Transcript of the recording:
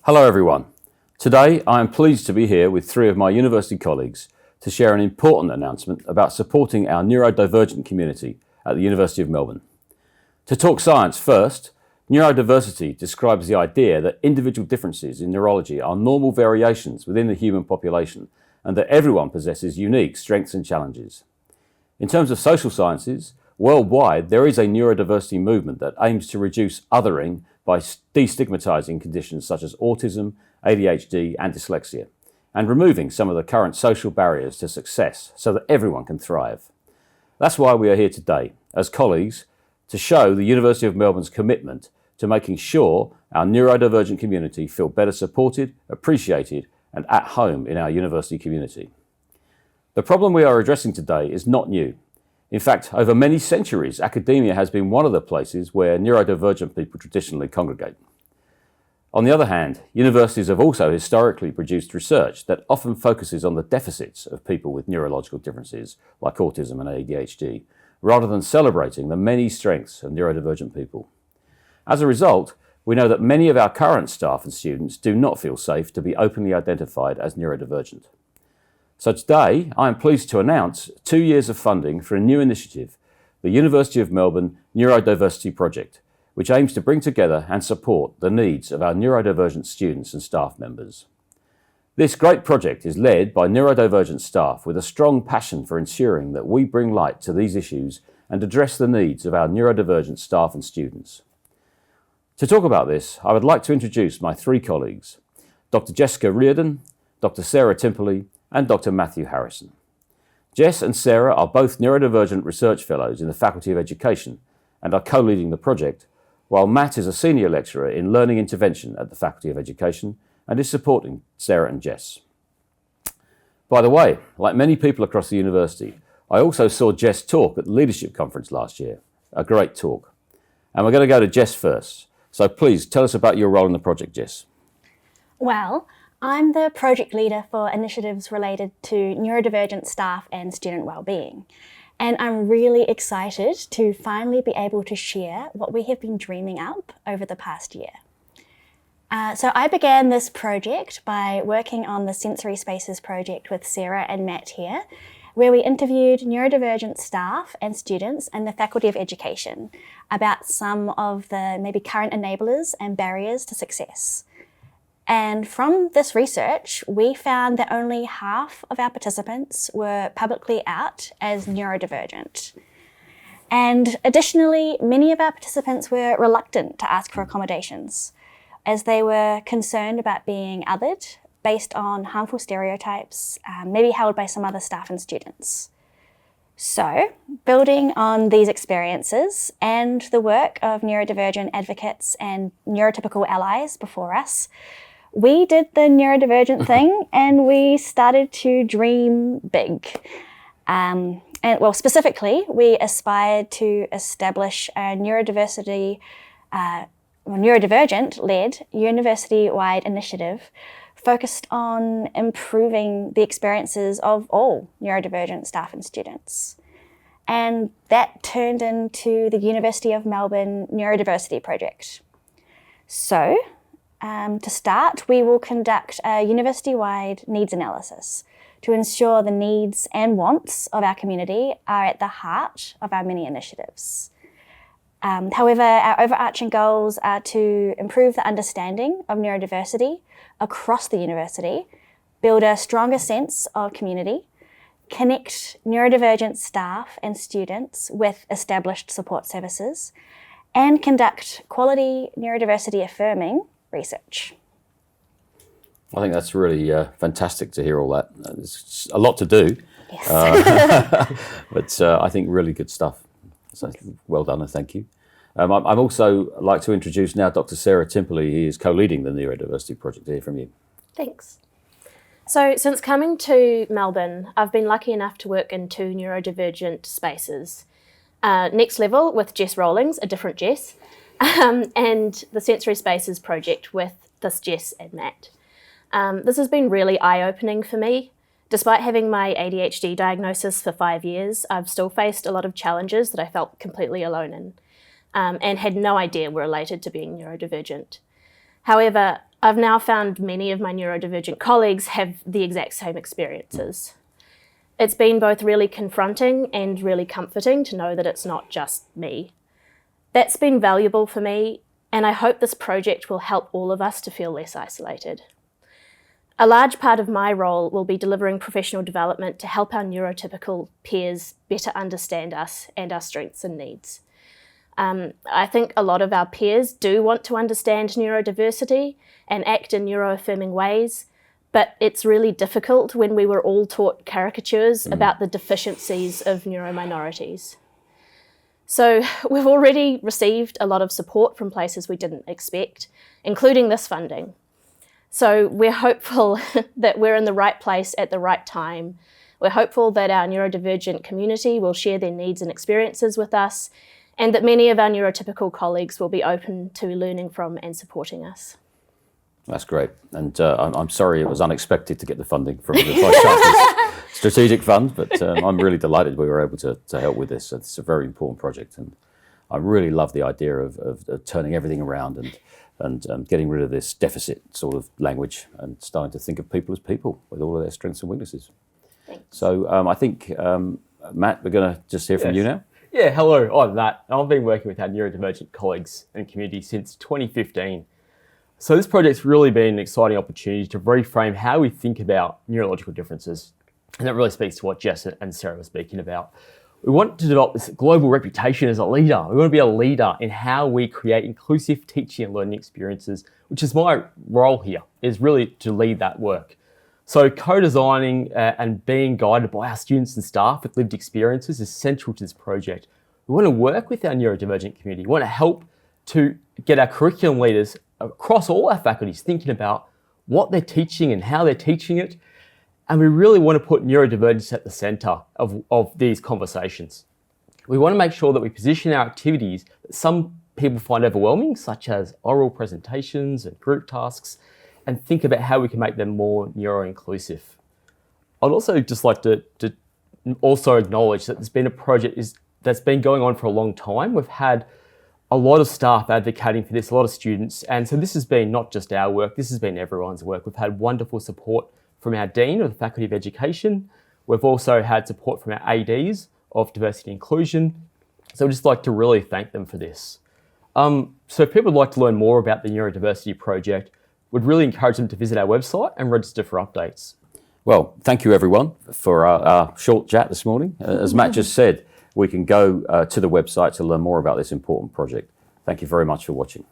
Hello everyone. Today I am pleased to be here with three of my university colleagues to share an important announcement about supporting our neurodivergent community at the University of Melbourne. To talk science first, neurodiversity describes the idea that individual differences in neurology are normal variations within the human population and that everyone possesses unique strengths and challenges. In terms of social sciences, worldwide there is a neurodiversity movement that aims to reduce othering by destigmatizing conditions such as autism, ADHD and dyslexia, and removing some of the current social barriers to success so that everyone can thrive. That's why we are here today, as colleagues, to show the University of Melbourne's commitment to making sure our neurodivergent community feel better supported, appreciated and at home in our university community. The problem we are addressing today is not new. In fact, over many centuries, academia has been one of the places where neurodivergent people traditionally congregate. On the other hand, universities have also historically produced research that often focuses on the deficits of people with neurological differences, like autism and ADHD, rather than celebrating the many strengths of neurodivergent people. As a result, we know that many of our current staff and students do not feel safe to be openly identified as neurodivergent. So today, I am pleased to announce 2 years of funding for a new initiative, the University of Melbourne Neurodiversity Project, which aims to bring together and support the needs of our neurodivergent students and staff members. This great project is led by neurodivergent staff with a strong passion for ensuring that we bring light to these issues and address the needs of our neurodivergent staff and students. To talk about this, I would like to introduce my three colleagues, Dr. Jessica Reardon, Dr. Sarah Timperley, and Dr. Matthew Harrison. Jess and Sarah are both neurodivergent research fellows in the Faculty of Education and are co-leading the project, while Matt is a senior lecturer in learning intervention at the Faculty of Education and is supporting Sarah and Jess. By the way, like many people across the university, I also saw Jess talk at the Leadership Conference last year. A great talk. And we're going to go to Jess first. So please tell us about your role in the project, Jess. Well, I'm the project leader for initiatives related to neurodivergent staff and student wellbeing. And I'm really excited to finally be able to share what we have been dreaming up over the past year. So I began this project by working on the Sensory Spaces project with Sarah and Matt here, where we interviewed neurodivergent staff and students in the Faculty of Education about some of the maybe current enablers and barriers to success. And from this research, we found that only half of our participants were publicly out as neurodivergent. And additionally, many of our participants were reluctant to ask for accommodations, as they were concerned about being othered based on harmful stereotypes, maybe held by some other staff and students. So, building on these experiences and the work of neurodivergent advocates and neurotypical allies before us, we did the neurodivergent thing and we started to dream big. Specifically, we aspired to establish a neurodivergent-led university-wide initiative focused on improving the experiences of all neurodivergent staff and students. And that turned into the University of Melbourne Neurodiversity Project. So, to start, we will conduct a university-wide needs analysis to ensure the needs and wants of our community are at the heart of our many initiatives. However, our overarching goals are to improve the understanding of neurodiversity across the university, build a stronger sense of community, connect neurodivergent staff and students with established support services, and conduct quality neurodiversity affirming research. I think that's really fantastic to hear all that. There's a lot to do, Yes. but I think really good stuff. So well done and thank you. I'd also like to introduce now Dr. Sarah Timperley. He is co-leading the Neurodiversity Project. To hear from you. Thanks. So since coming to Melbourne, I've been lucky enough to work in two neurodivergent spaces. Next Level with Jess Rawlings, a different Jess, and the Sensory Spaces project with this Jess and Matt. This has been really eye-opening for me. Despite having my ADHD diagnosis for 5 years, I've still faced a lot of challenges that I felt completely alone in, and had no idea were related to being neurodivergent. However, I've now found many of my neurodivergent colleagues have the exact same experiences. It's been both really confronting and really comforting to know that it's not just me. That's been valuable for me, and I hope this project will help all of us to feel less isolated. A large part of my role will be delivering professional development to help our neurotypical peers better understand us and our strengths and needs. I think a lot of our peers do want to understand neurodiversity and act in neuroaffirming ways, but it's really difficult when we were all taught caricatures about the deficiencies of neurominorities. So we've already received a lot of support from places we didn't expect, including this funding. So we're hopeful that we're in the right place at the right time. We're hopeful that our neurodivergent community will share their needs and experiences with us, and that many of our neurotypical colleagues will be open to learning from and supporting us. That's great. And I'm sorry it was unexpected to get the funding from the Vice Chancellor's strategic fund, but I'm really delighted we were able to help with this. It's a very important project, and I really love the idea of turning everything around and getting rid of this deficit sort of language and starting to think of people as people with all of their strengths and weaknesses. Thanks. So I think, Matt, we're going to just hear from you now. Yeah, hello, I'm Matt. I've been working with our neurodivergent colleagues and community since 2015. So this project's really been an exciting opportunity to reframe how we think about neurological differences. And that really speaks to what Jess and Sarah were speaking about. We want to develop this global reputation as a leader. We want to be a leader in how we create inclusive teaching and learning experiences, which is my role here, is really to lead that work. So co-designing and being guided by our students and staff with lived experiences is central to this project. We want to work with our neurodivergent community. We want to help to get our curriculum leaders across all our faculties thinking about what they're teaching and how they're teaching it. And we really want to put neurodivergence at the centre of these conversations. We want to make sure that we position our activities that some people find overwhelming, such as oral presentations and group tasks, and think about how we can make them more neuro-inclusive. I'd also just like to also acknowledge that there's been a project that's been going on for a long time. We've had a lot of staff advocating for this, a lot of students, and so this has been not just our work, this has been everyone's work. We've had wonderful support from our Dean of the Faculty of Education. We've also had support from our ADs of Diversity and Inclusion. So I'd just like to really thank them for this. So if people would like to learn more about the Neurodiversity Project, we'd really encourage them to visit our website and register for updates. Well, thank you everyone for our short chat this morning. As Matt just said, we can go to the website to learn more about this important project. Thank you very much for watching.